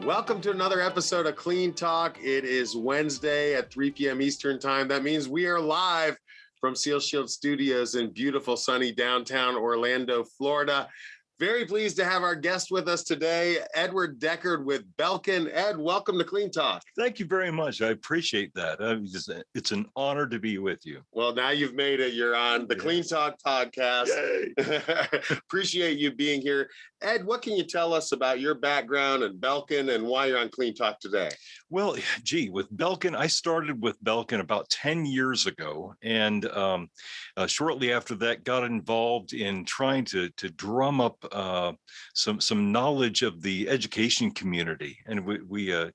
Welcome to another episode of Clean Talk. It is Wednesday at 3 p.m. Eastern Time. That means we are live from Seal Shield Studios in beautiful, sunny downtown Orlando, Florida. Very pleased to have our guest with us today, Edward Deckard with Belkin. Ed, welcome to Clean Talk. Thank you very much. I appreciate that. It's an honor to be with you. Well, now you've made it. You're on the Clean Talk podcast. Appreciate you being here. Ed, what can you tell us about your background and Belkin and why you're on Clean Talk today? Well, with Belkin, I started with Belkin about 10 years ago. And shortly after that, got involved in trying to drum up some knowledge of the education community. And we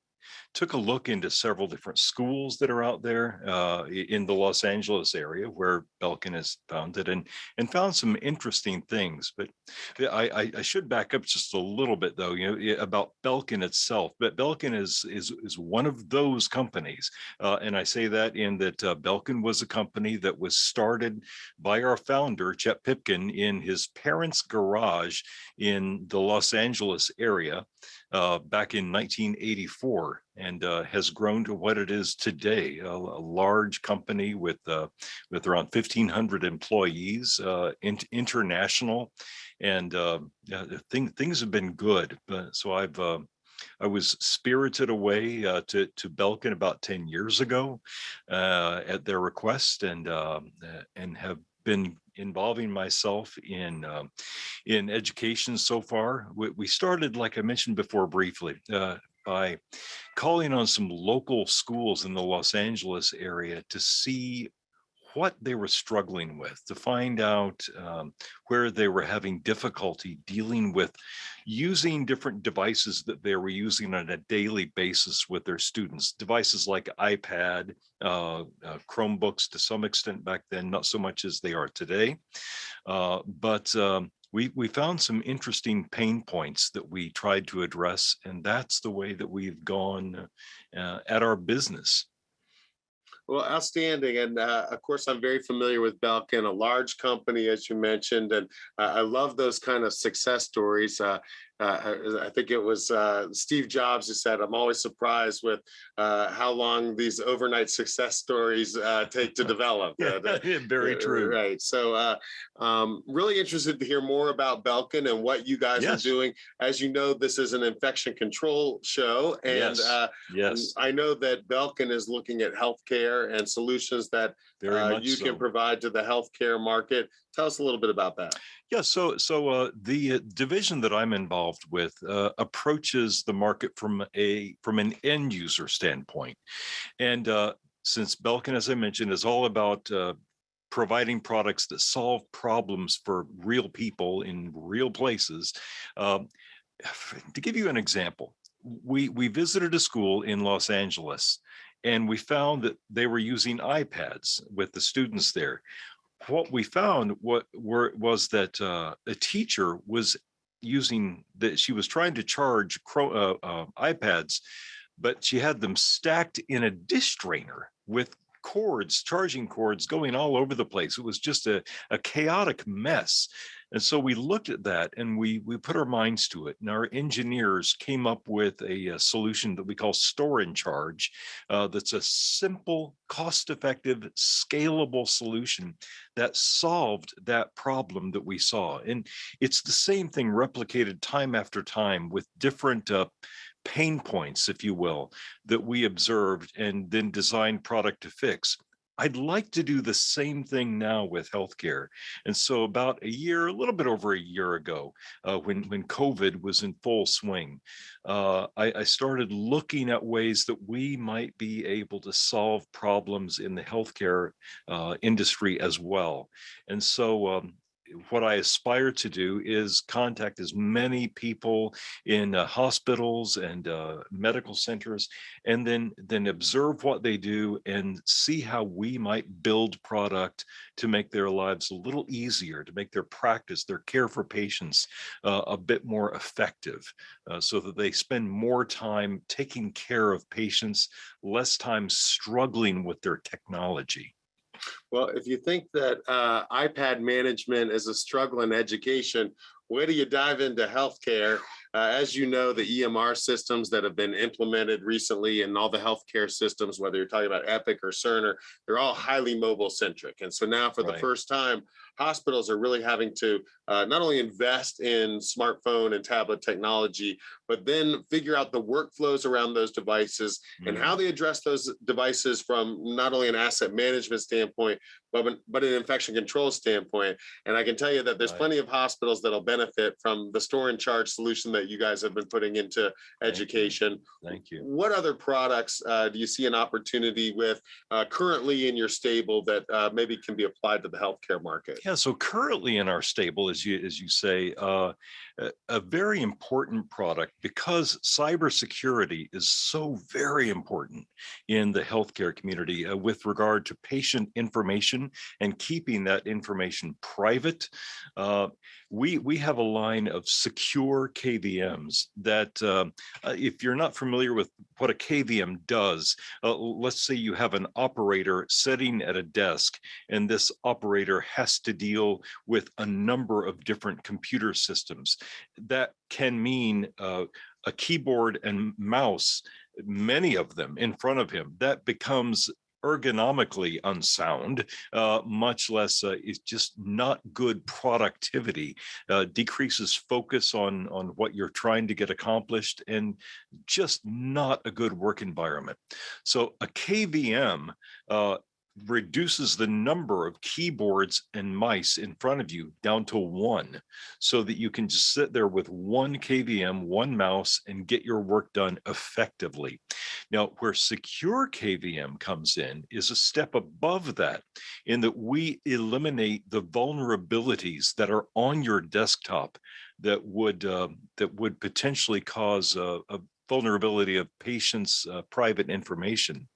took a look into several different schools that are out there in the Los Angeles area where Belkin is founded, and found some interesting things. But I should back up just a little bit, though, about Belkin itself. But Belkin is one of those companies, and I say that in that Belkin was a company that was started by our founder, Chet Pipkin, in his parents' garage in the Los Angeles area back in 1984. And has grown to what it is today, a large company with around 1,500 employees, international, and things have been good. So I was spirited away to Belkin about 10 years ago at their request, and have been involving myself in education so far. We started, like I mentioned before briefly, by calling on some local schools in the Los Angeles area to see what they were struggling with, to find out where they were having difficulty dealing with using different devices that they were using on a daily basis with their students. Devices like iPad, Chromebooks to some extent back then, not so much as they are today. But we found some interesting pain points that we tried to address, and that's the way that we've gone at our business. Well, outstanding. And of course, I'm very familiar with Belkin, a large company, as you mentioned, and I love those kind of success stories. I think it was Steve Jobs who said, I'm always surprised with how long these overnight success stories take to develop. Very true. Right. So really interested to hear more about Belkin and what you guys are doing. As you know, this is an infection control show. And I know that Belkin is looking at healthcare and solutions that you can provide to the healthcare market. Tell us a little bit about that. Yeah, so the division that I'm involved with approaches the market from an end user standpoint, and since Belkin, as I mentioned, is all about providing products that solve problems for real people in real places. To give you an example, we visited a school in Los Angeles, and we found that they were using iPads with the students there. What we found was that a teacher was using that. She was trying to charge iPads, but she had them stacked in a dish drainer with charging cords going all over the place. It was just a chaotic mess. And so we looked at that and we put our minds to it. And our engineers came up with a solution that we call Store and Charge. That's a simple, cost-effective, scalable solution that solved that problem that we saw. And it's the same thing replicated time after time with different pain points, if you will, that we observed and then designed product to fix. I'd like to do the same thing now with healthcare. And so about a little bit over a year ago, when COVID was in full swing, I started looking at ways that we might be able to solve problems in the healthcare industry as well. And so what I aspire to do is contact as many people in hospitals and medical centers, and then observe what they do and see how we might build product to make their lives a little easier, to make their practice, their care for patients a bit more effective, so that they spend more time taking care of patients, less time struggling with their technology. Well, if you think that iPad management is a struggle in education, where do you dive into healthcare? As you know, the EMR systems that have been implemented recently in all the healthcare systems, whether you're talking about Epic or Cerner, they're all highly mobile centric. And so now, for the Right. first time, hospitals are really having to not only invest in smartphone and tablet technology, but then figure out the workflows around those devices and how Mm, they address those devices from not only an asset management standpoint, but an infection control standpoint. And I can tell you that there's right. plenty of hospitals that'll benefit from the store and charge solution that you guys have been putting into Thank you. education. Thank you. What other products do you see an opportunity with currently in your stable that maybe can be applied to the healthcare market? Yeah, so currently in our stable, as you say, a very important product, because cybersecurity is so very important in the healthcare community with regard to patient information and keeping that information private. Uh, we have a line of secure KVMs that, if you're not familiar with what a KVM does, let's say you have an operator sitting at a desk, and this operator has to deal with a number of different computer systems. That can mean a keyboard and mouse, many of them in front of him. That becomes ergonomically unsound, much less it's just not good productivity, decreases focus on what you're trying to get accomplished, and just not a good work environment. So a KVM reduces the number of keyboards and mice in front of you down to one, so that you can just sit there with one KVM, one mouse, and get your work done effectively. Now, where secure KVM comes in is a step above that, in that we eliminate the vulnerabilities that are on your desktop that would potentially cause a vulnerability of patients' private information.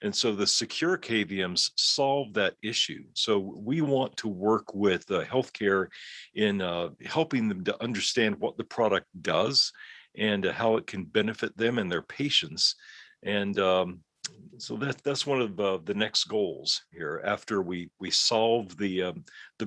And so the secure KVMs solve that issue. So we want to work with healthcare in helping them to understand what the product does and how it can benefit them and their patients. And so that's one of the next goals here, after we solve the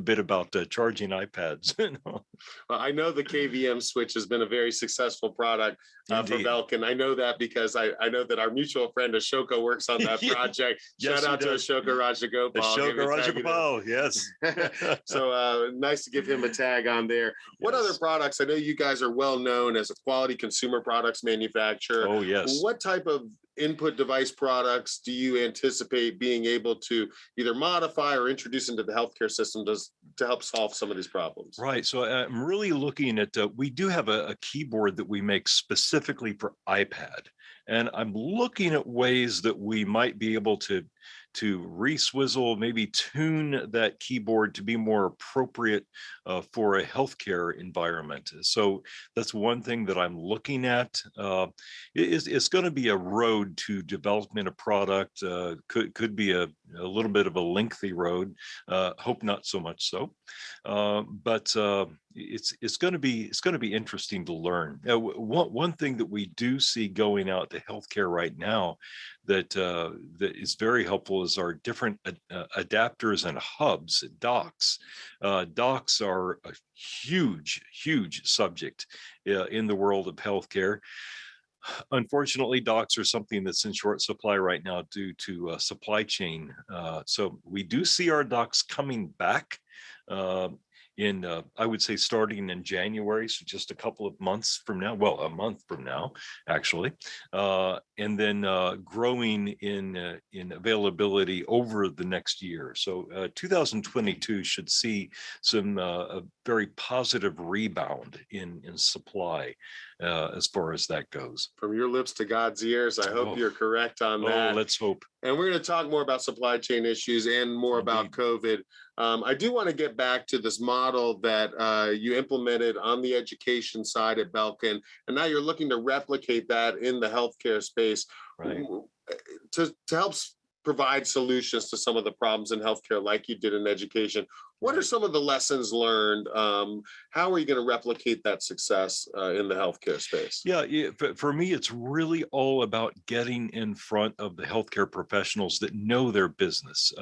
bit about charging iPads. Well, I know the KVM switch has been a very successful product for Indeed. Belkin. I know that because I know that our mutual friend Ashoka works on that Yeah. project. Yes, Shout he out to does. Ashoka Rajagopal. Ashoka Give him a tag in there. Rajagopal, yes. So nice to give him a tag on there. What other Yes. products? I know you guys are well known as a quality consumer products manufacturer. Oh, yes. What type of input device products do you anticipate being able to either modify or introduce into the healthcare system to help solve some of these problems? Right. So I'm really looking at, we do have a keyboard that we make specifically for iPad. And I'm looking at ways that we might be able to re-swizzle, maybe tune that keyboard to be more appropriate for a healthcare environment. So that's one thing that I'm looking at. It's going to be a road to development of product. Could be a little bit of a lengthy road. Hope not so much so, but it's going to be interesting to learn. One thing that we do see going out to healthcare right now that is very helpful is our different adapters and hubs, docks. Docks are a huge subject in the world of healthcare. Unfortunately, docks are something that's in short supply right now due to supply chain. So we do see our docks coming back in, I would say, starting in January, so just a couple of months from now, well, a month from now, actually, and then growing in availability over the next year. So 2022 should see some a very positive rebound in supply as far as that goes. From your lips to God's ears, I hope you're correct on that. Let's hope. And we're going to talk more about supply chain issues and more about Indeed. COVID. I do want to get back to this model that you implemented on the education side at Belkin, and now you're looking to replicate that in the healthcare space. Right. To help provide solutions to some of the problems in healthcare like you did in education. What are Right. some of the lessons learned? How are you going to replicate that success in the healthcare space? Yeah, yeah. For me, it's really all about getting in front of the healthcare professionals that know their business.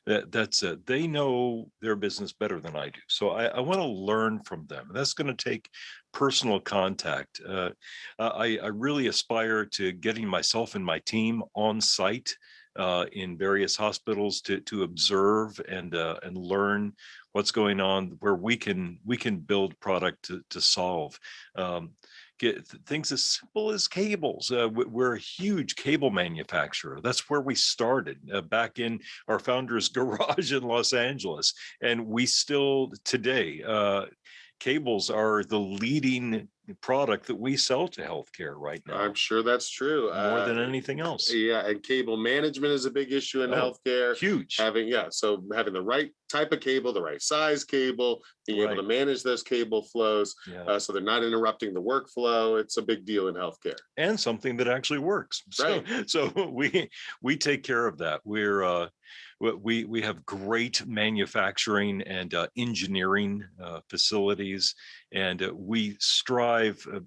That's it. They know their business better than I do. So I want to learn from them. That's going to take personal contact. I really aspire to getting myself and my team on site in various hospitals to observe and learn what's going on, where we can build product to solve. Um, get things as simple as cables. We're a huge cable manufacturer. That's where we started back in our founder's garage in Los Angeles. And we still today, cables are the leading product that we sell to healthcare right I'm now, sure that's true. more than anything else. Yeah, and cable management is a big issue in Oh, healthcare. huge. So having the right type of cable, the right size cable, being able to Right. manage those cable flows, Yeah. so they're not interrupting the workflow. It's a big deal in healthcare. And something that actually works. So, Right. so we take care of that. We have great manufacturing and engineering facilities, and we strive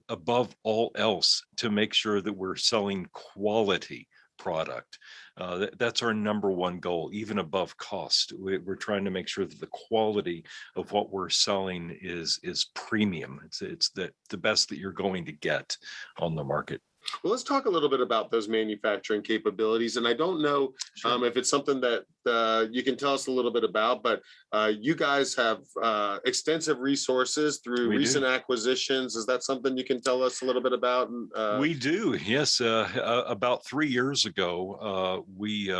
above all else to make sure that we're selling quality product. That's our number one goal, even above cost. We're trying to make sure that the quality of what we're selling is premium. It's the best that you're going to get on the market. Well, let's talk a little bit about those manufacturing capabilities. And I don't know Sure. if it's something that you can tell us a little bit about, but you guys have extensive resources through We do. recent acquisitions. Is that something you can tell us a little bit about? We do, yes. About 3 years ago, we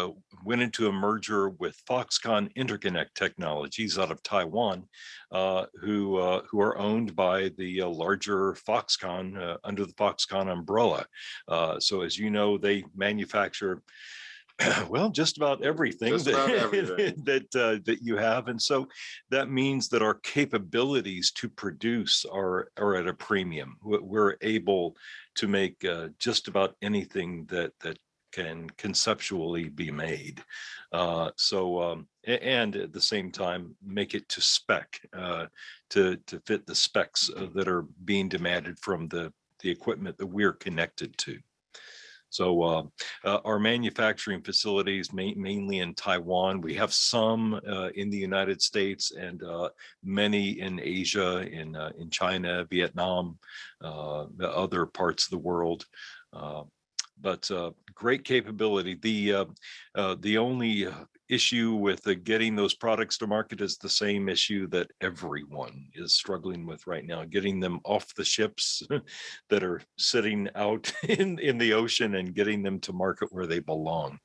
went into a merger with Foxconn Interconnect Technologies out of Taiwan, who are owned by the larger Foxconn under the Foxconn umbrella. So, as you know, they manufacture well, just about everything Just about everything. that you have, and so that means that our capabilities to produce are at a premium. We're able to make just about anything that can conceptually be made. And at the same time, make it to spec to fit the specs that are being demanded from the equipment that we're connected to. So our manufacturing facilities mainly in Taiwan. We have some in the United States and many in Asia, in China, Vietnam, the other parts of the world. But great capability. The only issue with getting those products to market is the same issue that everyone is struggling with right now: getting them off the ships that are sitting out in the ocean and getting them to market where they belong.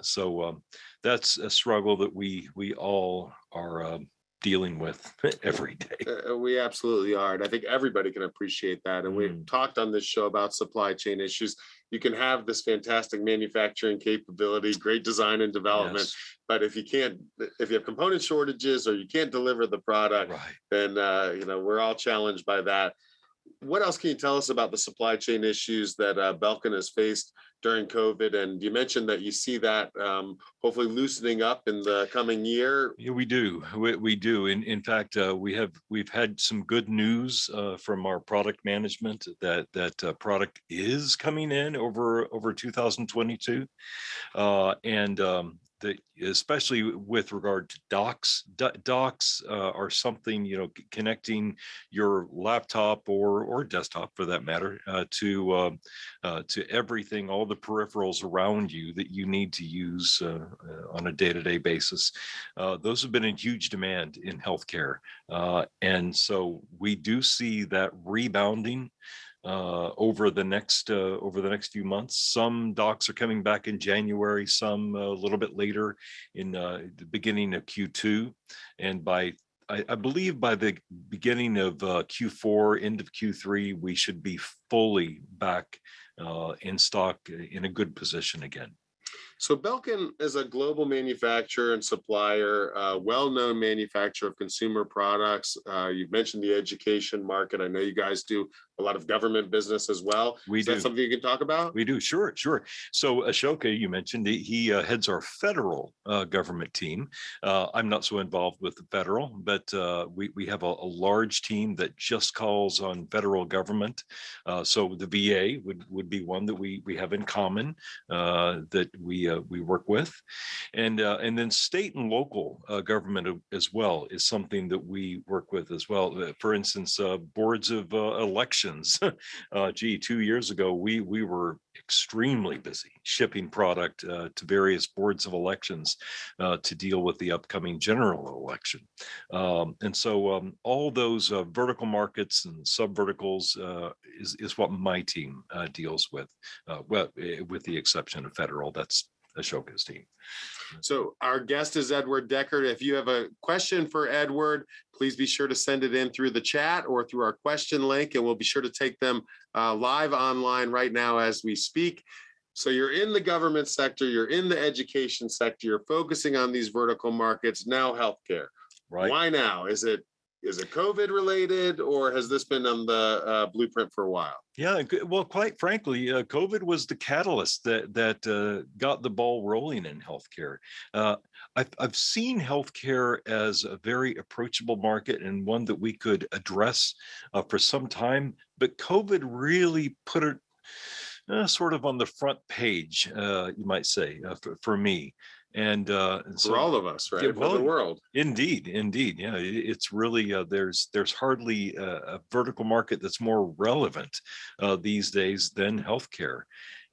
So that's a struggle that we all are dealing with every day. We absolutely are. And I think everybody can appreciate that. And we've talked on this show about supply chain issues. You can have this fantastic manufacturing capability, great design and development, Yes. but if you have component shortages or you can't deliver the product, Right. then we're all challenged by that. What else can you tell us about the supply chain issues that Belkin has faced during COVID? And you mentioned that you see that hopefully loosening up in the coming year. Yeah, we do. We do. In fact, we've had some good news from our product management that product is coming in over 2022, and especially with regard to docks. Docks are something, connecting your laptop or desktop, for that matter, to everything, all the peripherals around you that you need to use on a day-to-day basis. Those have been in huge demand in healthcare, and so we do see that rebounding over the next few months. Some docks are coming back in January, some a little bit later in the beginning of Q2, and I believe by the beginning of Q4, end of Q3, we should be fully back in stock in a good position again. So Belkin is a global manufacturer and supplier, well-known manufacturer of consumer products. You've mentioned the education market. I know you guys do a lot of government business as well. We Is that do. something you can talk about? We do, sure, sure. So Ashoka, you mentioned he heads our federal government team. I'm not so involved with the federal, but we have a large team that just calls on federal government. So the VA would be one that we have in common that we work with, and then state and local government as well is something that we work with as well. For instance, boards of elections. 2 years ago, we were extremely busy shipping product to various boards of elections to deal with the upcoming general election. And so all those vertical markets and sub verticals is what my team deals with, with the exception of federal. That's Ashoka's team. So our guest is Edward Deckard. If you have a question for Edward, please be sure to send it in through the chat or through our question link, and we'll be sure to take them live online right now as we speak. So you're in the government sector, you're in the education sector, you're focusing on these vertical markets, now healthcare. Right. Why now? Is it COVID related, or has this been on the blueprint for a while? Yeah, well, quite frankly, COVID was the catalyst that got the ball rolling in healthcare. I've seen healthcare as a very approachable market and one that we could address for some time, but COVID really put it sort of on the front page, you might say, for me. And so for all of us, right? well, for the world. Indeed. Yeah, it's really there's hardly a vertical market that's more relevant these days than healthcare.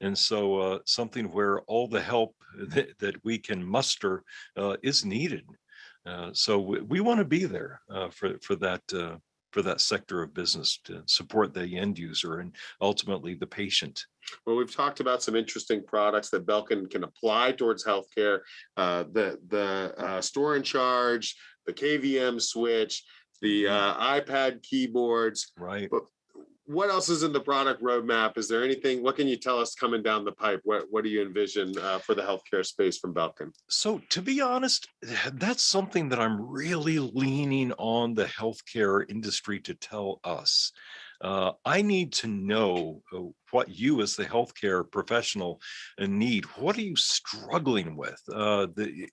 And so something where all the help that we can muster is needed. So we want to be there for that sector of business to support the end user and ultimately the patient. Well, we've talked about some interesting products that Belkin can apply towards healthcare, the store and charge, the KVM switch, the iPad keyboards. Right. But what else is in the product roadmap? Is there anything? What can you tell us coming down the pipe? What do you envision for the healthcare space from Belkin? So, to be honest, that's something that I'm really leaning on the healthcare industry to tell us. I need to know what you, as the healthcare professional, need. What are you struggling with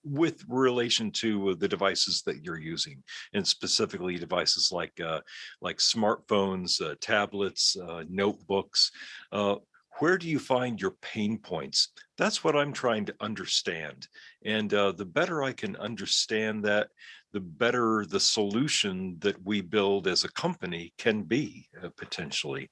with relation to the devices that you're using, and specifically devices like smartphones, tablets, notebooks. Where do you find your pain points? That's what I'm trying to understand. And the better I can understand that, the better the solution that we build as a company can be potentially.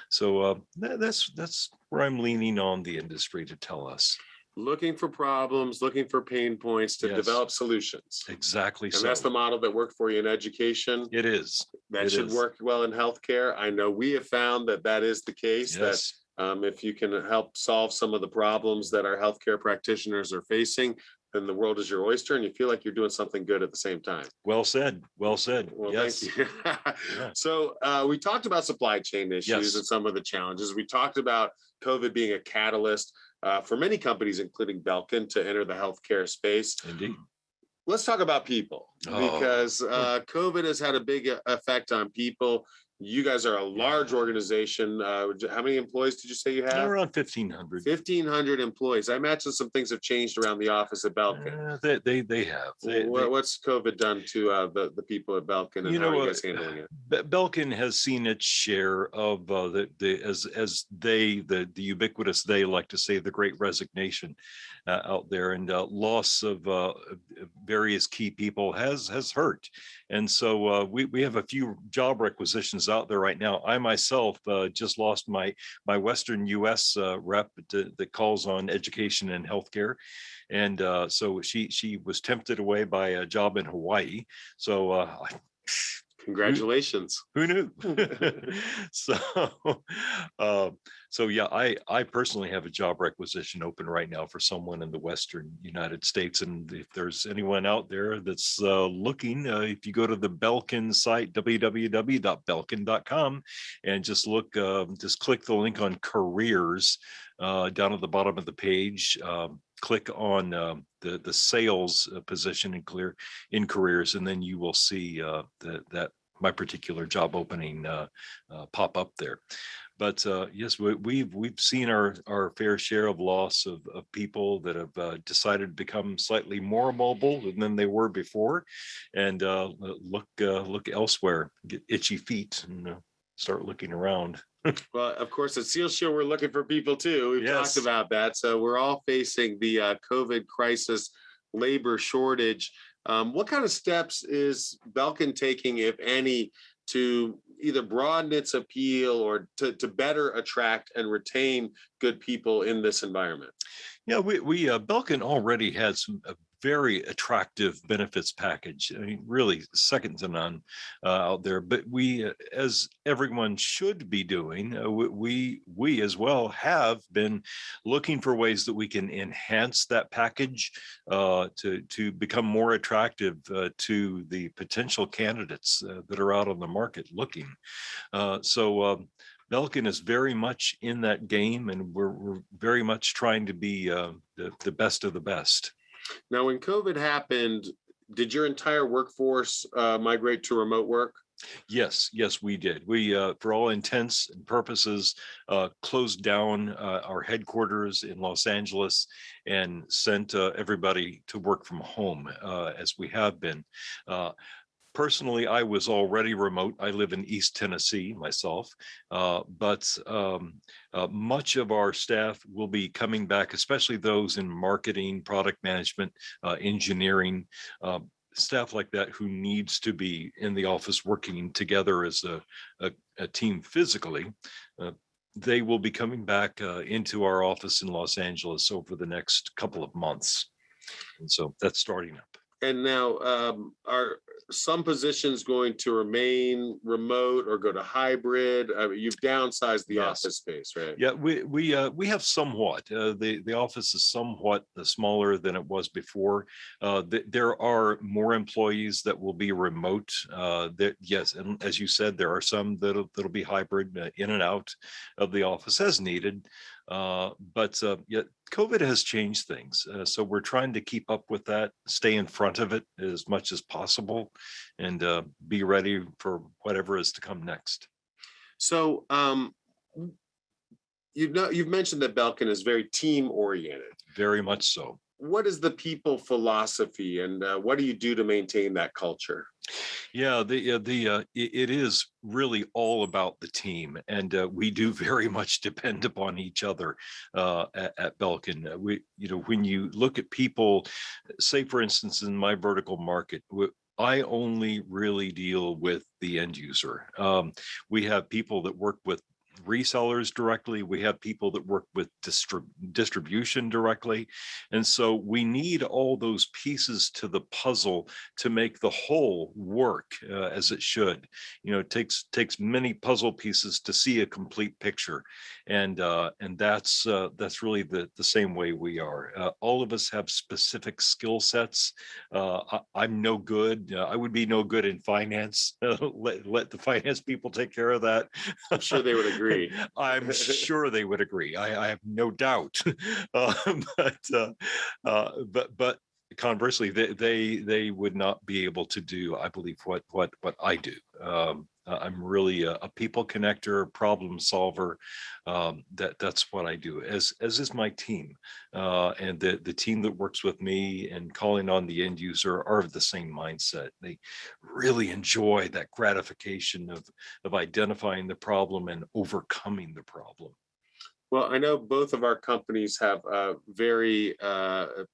So that's where I'm leaning on the industry to tell us. Looking for problems, looking for pain points to develop solutions. Exactly. And that's the model that worked for you in education. It is. That should work well in healthcare. I know we have found that is the case. Yes. That if you can help solve some of the problems that our healthcare practitioners are facing, then the world is your oyster, and you feel like you're doing something good at the same time. Well said. Well said. Well, yes. Thank you. So we talked about supply chain issues and some of the challenges. We talked about COVID being a catalyst for many companies, including Belkin, to enter the healthcare space. Indeed. Let's talk about people, because COVID has had a big effect on people. You guys are a large organization. How many employees did you say you have? Around 1,500. 1,500 employees. I imagine some things have changed around the office at Belkin. They have. What's COVID done to the people at Belkin, and how are you guys handling it? Belkin has seen its share of the ubiquitous, they like to say, the great resignation out there, and loss of various key people has hurt. And so we have a few job requisitions out there right now. I myself just lost my Western U.S. rep that calls on education and healthcare. And so she was tempted away by a job in Hawaii. So congratulations. Who knew? So yeah, I personally have a job requisition open right now for someone in the Western United States. And if there's anyone out there that's looking, if you go to the Belkin site, www.belkin.com, and just click the link on careers down at the bottom of the page. click on the sales position in careers, and then you will see that my particular job opening pop up there. But yes, we've seen our fair share of loss of people that have decided to become slightly more mobile than they were before, and look elsewhere, get itchy feet, and start looking around. Well, of course, at Seal Shield, we're looking for people too. We've talked Yes. about that. So we're all facing the COVID crisis, labor shortage. What kind of steps is Belkin taking, if any, to either broaden its appeal or to better attract and retain good people in this environment? Yeah, we Belkin already has a very attractive benefits package. I mean, really second to none out there. But we, as everyone should be doing, we as well have been looking for ways that we can enhance that package to become more attractive to the potential candidates that are out on the market looking. So. Belkin is very much in that game, and we're very much trying to be the best of the best. Now, when COVID happened, did your entire workforce migrate to remote work? Yes, we did. We, for all intents and purposes, closed down our headquarters in Los Angeles and sent everybody to work from home, as we have been. Personally, I was already remote. I live in East Tennessee myself, but much of our staff will be coming back, especially those in marketing, product management, engineering, staff like that who needs to be in the office working together as a team physically. They will be coming back into our office in Los Angeles over the next couple of months. And so that's starting up. And now, are some positions going to remain remote or go to hybrid? I mean, you've downsized the Yes. office space, right? Yeah, we have somewhat. The office is somewhat smaller than it was before. There are more employees that will be remote. Yes, and as you said, there are some that'll be hybrid, in and out of the office as needed. But yeah, COVID has changed things. So we're trying to keep up with that, stay in front of it as much as possible, and be ready for whatever is to come next. So, you've mentioned that Belkin is very team oriented. Very much so. What is the people philosophy, and what do you do to maintain that culture? Yeah, it is really all about the team, and we do very much depend upon each other at Belkin. When you look at people, say for instance, in my vertical market. I only really deal with the end user. We have people that work with resellers directly. We have people that work with distribution directly. And so we need all those pieces to the puzzle to make the whole work as it should. It takes many puzzle pieces to see a complete picture. And that's really the same way we are. All of us have specific skill sets. I'm no good. I would be no good in finance. Let the finance people take care of that. I'm sure they would agree. I'm sure they would agree. I have no doubt. But conversely, they would not be able to do, I believe, what I do. I'm really a people connector, problem solver. That's what I do, as is my team, and the team that works with me and calling on the end user are of the same mindset. They really enjoy that gratification of identifying the problem and overcoming the problem. Well, I know both of our companies have very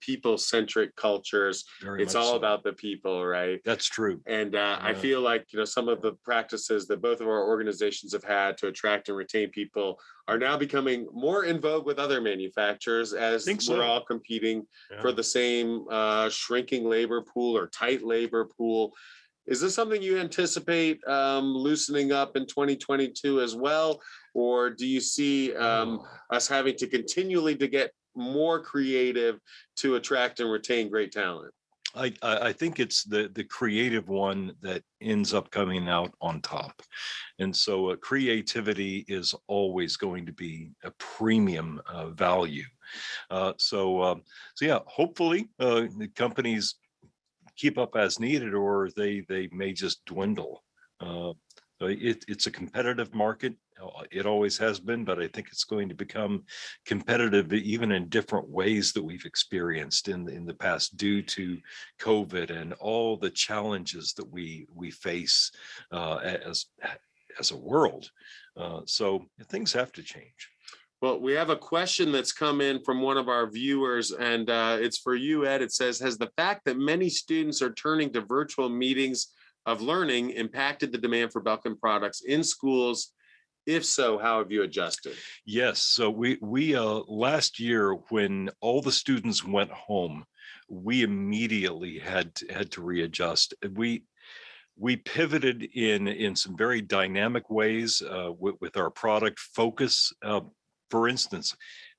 people-centric cultures. Very It's much all so. about the people, right? That's true. And I feel like some of the practices that both of our organizations have had to attract and retain people are now becoming more in vogue with other manufacturers as Think so. we're all competing Yeah. for the same shrinking labor pool or tight labor pool. Is this something you anticipate loosening up in 2022 as well? Or do you see us having to continually to get more creative to attract and retain great talent? I think it's the creative one that ends up coming out on top. And so creativity is always going to be a premium value. So yeah, hopefully the companies keep up as needed, or they may just dwindle. It's a competitive market. It always has been, but I think it's going to become competitive even in different ways that we've experienced in the past due to COVID and all the challenges that we face as a world. So things have to change. Well, we have a question that's come in from one of our viewers, and it's for you, Ed. It says, has the fact that many students are turning to virtual meetings of learning impacted the demand for Belkin products in schools? If so, how have you adjusted? Yes. So we last year, when all the students went home, we immediately had to readjust. We pivoted in some very dynamic ways with our product focus. For instance,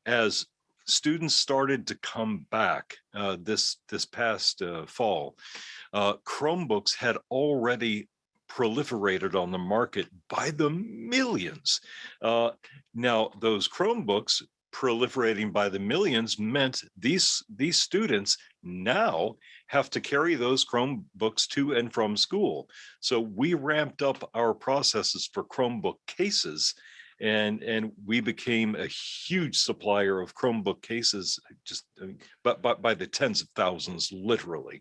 as students started to come back this past fall, Chromebooks had already proliferated on the market by the millions. Now, those Chromebooks proliferating by the millions meant these students now have to carry those Chromebooks to and from school. So we ramped up our processes for Chromebook cases, and we became a huge supplier of Chromebook cases, but by the tens of thousands, literally,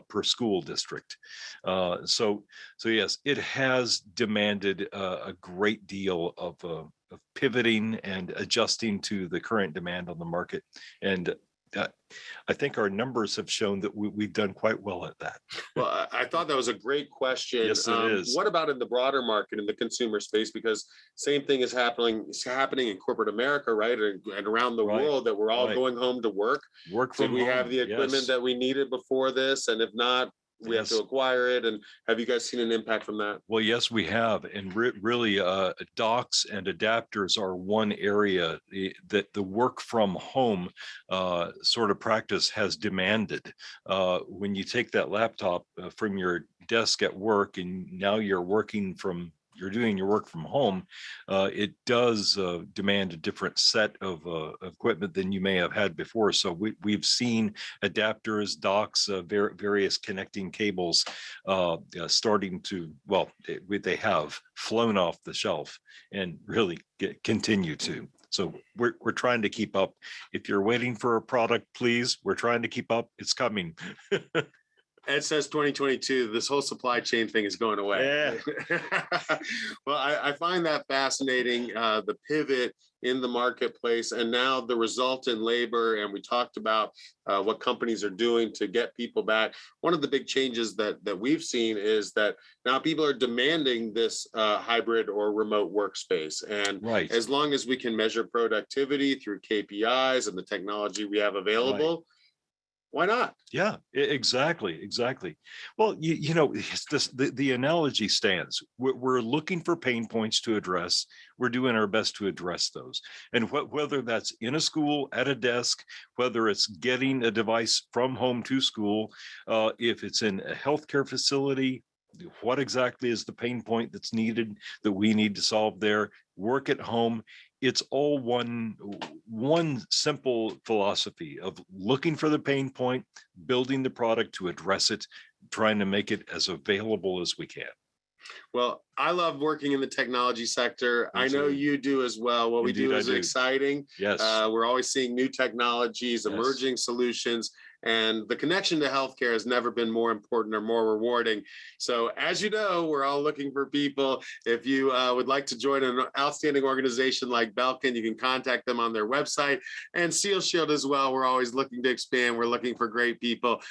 per school district. So yes, it has demanded a great deal of pivoting and adjusting to the current demand on the market, and I think our numbers have shown that we've done quite well at that. Well, I thought that was a great question. Yes, it is. What about in the broader market, in the consumer space? Because same thing is happening in corporate America, right? And around the world, that we're all going home to work. Work from home. Did we have the equipment that we needed before this? And if not, we have to acquire it. And have you guys seen an impact from that? Well, yes, we have. And really, docks and adapters are one area that the work from home sort of practice has demanded. When you take that laptop from your desk at work and now you're doing your work from home, it does demand a different set of equipment than you may have had before. So we've seen adapters, docks, various connecting cables starting to, they have flown off the shelf and really continue to. So we're trying to keep up. If you're waiting for a product, please, we're trying to keep up. It's coming. Ed says 2022, this whole supply chain thing is going away. Yeah. Well, I find that fascinating, the pivot in the marketplace and now the result in labor. And we talked about what companies are doing to get people back. One of the big changes that we've seen is that now people are demanding this hybrid or remote workspace. And as long as we can measure productivity through KPIs and the technology we have available, why not? Yeah, exactly. Well, the analogy stands. We're looking for pain points to address. We're doing our best to address those. And whether that's in a school, at a desk, whether it's getting a device from home to school, if it's in a healthcare facility, what exactly is the pain point that's needed that we need to solve there? Work at home. It's all one simple philosophy of looking for the pain point, building the product to address it, trying to make it as available as we can. Well, I love working in the technology sector. I know you do as well. What we do is exciting. Yes. We're always seeing new technologies, emerging solutions, and the connection to healthcare has never been more important or more rewarding. So as you know, we're all looking for people. If you would like to join an outstanding organization like Belkin, you can contact them on their website, and Seal Shield as well. We're always looking to expand. We're looking for great people.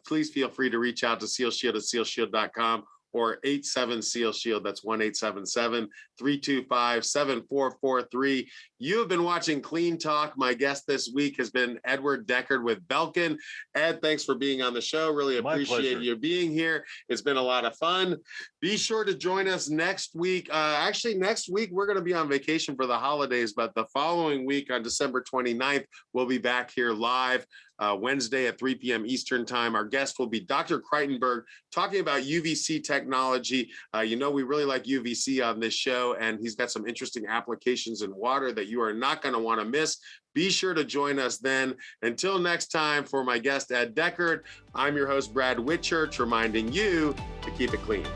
Please feel free to reach out to Seal Shield at sealshield.com. or 87 Seal Shield. That's 1-877-325-7443. You have been watching Clean Talk. My guest this week has been Edward Deckard with Belkin. Ed, thanks for being on the show. Really appreciate you being here. It's been a lot of fun. Be sure to join us next week. Actually, next week, we're going to be on vacation for the holidays, but the following week on December 29th, we'll be back here live. Wednesday at 3 p.m. Eastern time. Our guest will be Dr. Kreitenberg talking about UVC technology. We really like UVC on this show, and he's got some interesting applications in water that that you are not going to want to miss. Be sure to join us then. Until next time, for my guest, Ed Deckard, I'm your host, Brad Whitchurch, reminding you to keep it clean.